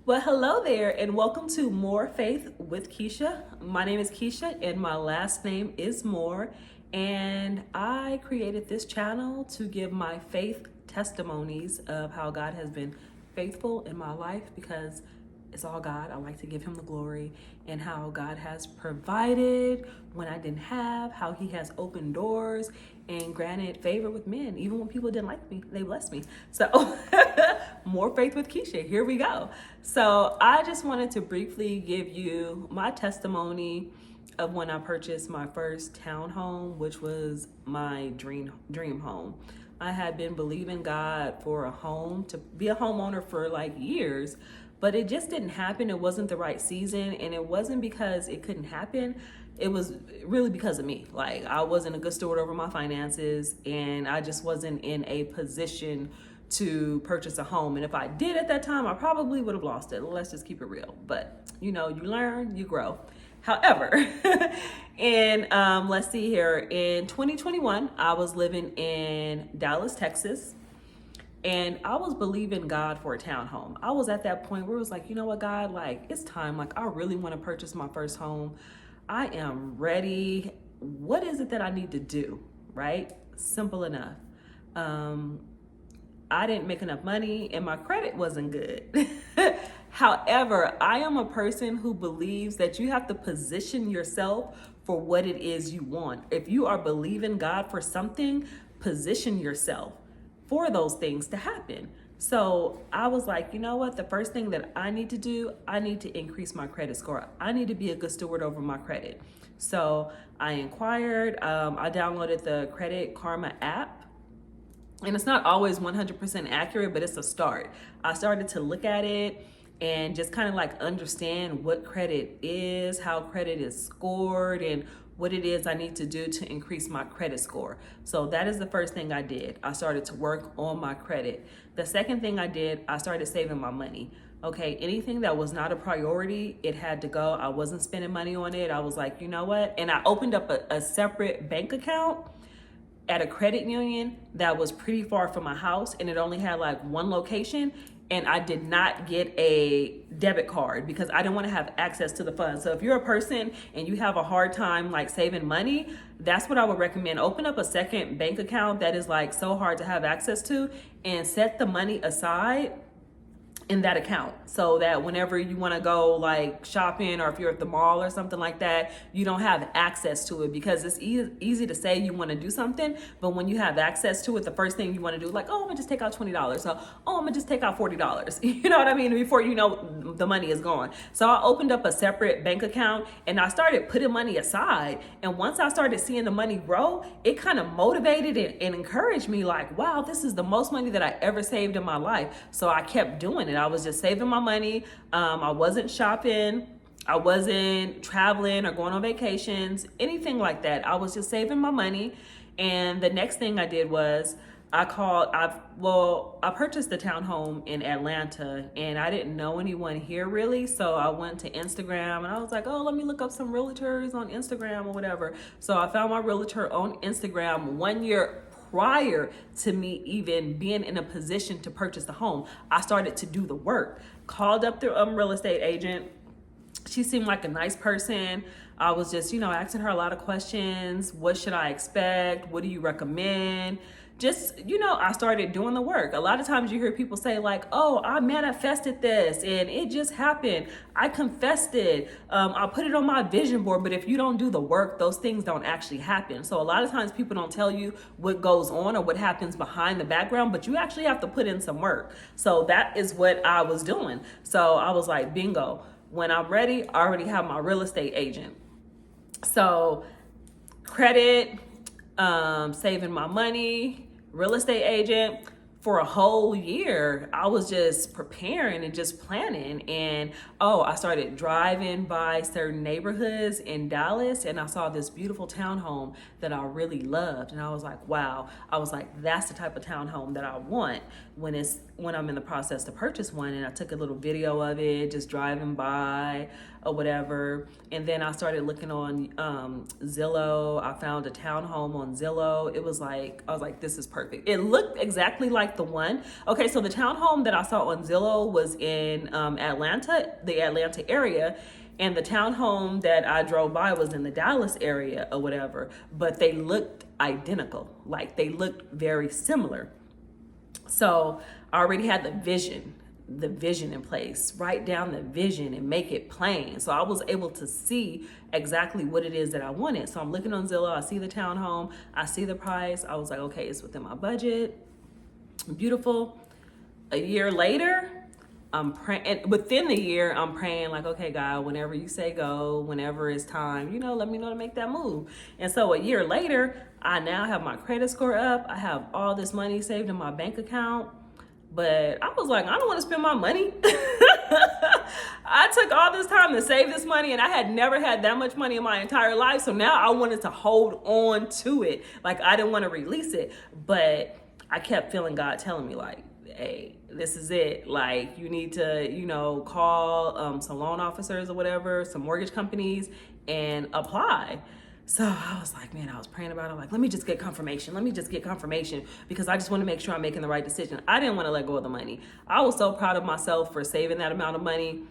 Well, hello there, and welcome to More Faith with Kisha. My name is Kisha, and my last name is Moore. And I created this channel to give my faith testimonies of how God has been faithful in my life because it's all God. I like to give Him the glory, and how God has provided when I didn't have, how He has opened doors and granted favor with men. Even when people didn't like me, they blessed me. So, more faith with Kisha. Here we go. So, I just wanted to briefly give you my testimony of when I purchased my first townhome, which was my dream home. I had been believing God for a home, to be a homeowner for like years, but it just didn't happen. It wasn't the right season, and it wasn't because it couldn't happen. It was really because of me. Like, I wasn't a good steward over my finances, and I just wasn't in a position to purchase a home. And if I did at that time, I probably would have lost it. Let's just keep it real. But you learn, you grow. However, let's see here, in 2021, I was living in Dallas, Texas, and I was believing God for a townhome. I was at that point where it was like, you know what, God, like, it's time. Like, I really want to purchase my first home. I am ready. What is it that I need to do? Right? Simple enough. I didn't make enough money and my credit wasn't good. However, I am a person who believes that you have to position yourself for what it is you want. If you are believing God for something, position yourself for those things to happen. So I was like, you know what? The first thing that I need to do, I need to increase my credit score. I need to be a good steward over my credit. So I inquired, I downloaded the Credit Karma app. And it's not always 100% accurate, but it's a start. I started to look at it and just kind of like understand what credit is, how credit is scored, and what it is I need to do to increase my credit score. So that is the first thing I did. I started to work on my credit. The second thing I did, I started saving my money. Okay, anything that was not a priority, it had to go. I wasn't spending money on it. I was like, you know what? And I opened up a separate bank account at a credit union that was pretty far from my house, and it only had like one location, and I did not get a debit card because I didn't want to have access to the funds. So if you're a person and you have a hard time like saving money, that's what I would recommend. Open up a second bank account that is like so hard to have access to, and set the money aside in that account so that whenever you want to go like shopping, or if you're at the mall or something like that, you don't have access to it, because it's easy to say you want to do something, but when you have access to it, the first thing you want to do is like, oh, I'm gonna just take out $20. So, oh, I'm gonna just take out $40. You know what I mean? Before you know, the money is gone. So I opened up a separate bank account and I started putting money aside. And once I started seeing the money grow, it kind of motivated and encouraged me, like, wow, this is the most money that I ever saved in my life. So I kept doing it. I was just saving my money. I wasn't shopping. I wasn't traveling or going on vacations, anything like that. I was just saving my money. And the next thing I did was I purchased the townhome in Atlanta, and I didn't know anyone here really. So I went to Instagram and I was like, oh, let me look up some realtors on Instagram or whatever. So I found my realtor on Instagram 1 year prior to me even being in a position to purchase the home. I started to do the work, called up the real estate agent. She seemed like a nice person. I was just, asking her a lot of questions. What should I expect? What do you recommend? Just, I started doing the work. A lot of times you hear people say like, oh, I manifested this and it just happened. I confessed it. I put it on my vision board. But if you don't do the work, those things don't actually happen. So a lot of times people don't tell you what goes on or what happens behind the background, but you actually have to put in some work. So that is what I was doing. So I was like, bingo. When I'm ready, I already have my real estate agent. So credit, saving my money, real estate agent. For a whole year, I was just preparing and just planning. And I started driving by certain neighborhoods in Dallas, and I saw this beautiful townhome that I really loved. And I was like, wow. I was like, that's the type of townhome that I want when it's when I'm in the process to purchase one, and I took a little video of it just driving by or whatever. And then I started looking on Zillow. I found a townhome on Zillow. It was like, I was like, this is perfect. It looked exactly like the one. Okay, so the townhome that I saw on Zillow was in Atlanta, the Atlanta area. And the townhome that I drove by was in the Dallas area or whatever, but they looked identical. Like they looked very similar. So I already had the vision in place. Write down the vision and make it plain. So I was able to see exactly what it is that I wanted. So I'm looking on Zillow, I see the townhome, I see the price. I was like, okay, it's within my budget. Beautiful. A year later, I'm praying. Within the year, I'm praying like, okay, God, whenever you say go, whenever it's time, you know, let me know to make that move. And so a year later, I now have my credit score up. I have all this money saved in my bank account. But I was like, I don't want to spend my money. I took all this time to save this money, and I had never had that much money in my entire life. So now I wanted to hold on to it. Like I didn't want to release it. But I kept feeling God telling me like, hey, this is it. Like you need to, you know, call some loan officers or whatever, some mortgage companies and apply. So I was like, man, I was praying about it. I'm like, let me just get confirmation. Let me just get confirmation because I just want to make sure I'm making the right decision. I didn't want to let go of the money. I was so proud of myself for saving that amount of money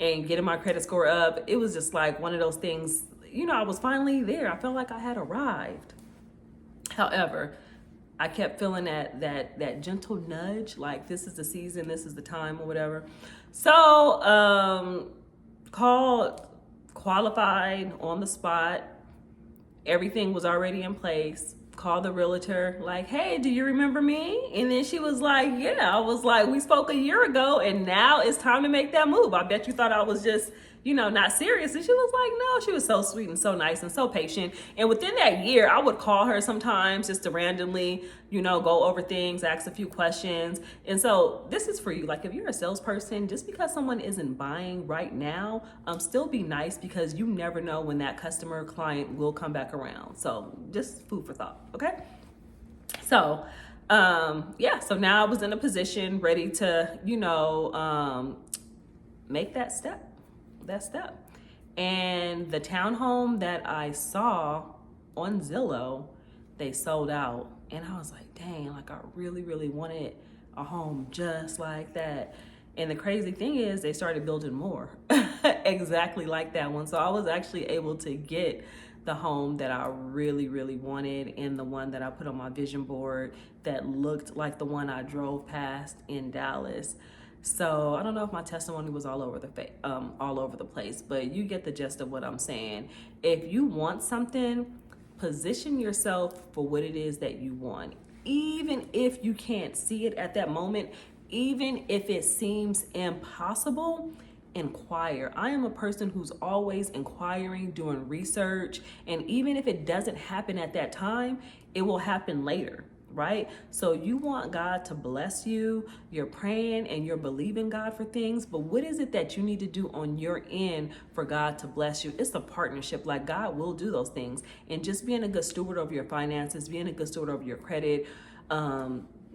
and getting my credit score up. It was just like one of those things, you know, I was finally there. I felt like I had arrived. However, I kept feeling that gentle nudge, like this is the season, this is the time or whatever. So called, qualified on the spot. Everything was already in place. Called the realtor, like, hey, do you remember me? And then she was like, yeah. I was like, we spoke a year ago and now it's time to make that move. I bet you thought I was just, you know, not serious. And she was like, no, she was so sweet and so nice and so patient. And within that year, I would call her sometimes just to randomly, you know, go over things, ask a few questions. And so this is for you. Like if you're a salesperson, just because someone isn't buying right now, still be nice because you never know when that customer or client will come back around. So just food for thought. Okay. So, yeah, so now I was in a position ready to, you know, make that step. And the townhome that I saw on Zillow, they sold out. And I was like, dang, like I really wanted a home just like that. And the crazy thing is they started building more exactly like that one. So I was actually able to get the home that I really wanted and the one that I put on my vision board that looked like the one I drove past in Dallas. So I don't know if my testimony was all over the place, but you get the gist of what I'm saying. If you want something, position yourself for what it is that you want. Even if you can't see it at that moment, even if it seems impossible, inquire. I am a person who's always inquiring, doing research, and even if it doesn't happen at that time, it will happen later. Right? So you want God to bless you, you're praying and you're believing God for things, but what is it that you need to do on your end for God to bless you? It's a partnership. Like God will do those things. And just being a good steward over your finances, being a good steward over your credit,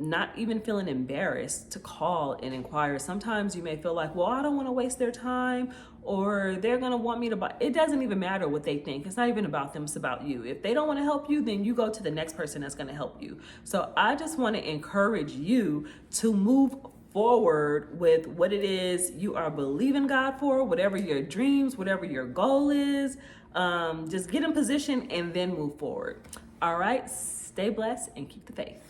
not even feeling embarrassed to call and inquire. Sometimes you may feel like, well, I don't want to waste their time or they're going to want me to buy. It doesn't even matter what they think. It's not even about them. It's about you. If they don't want to help you, then you go to the next person that's going to help you. So I just want to encourage you to move forward with what it is you are believing God for, whatever your dreams, whatever your goal is. Just get in position and then move forward. All right. Stay blessed and keep the faith.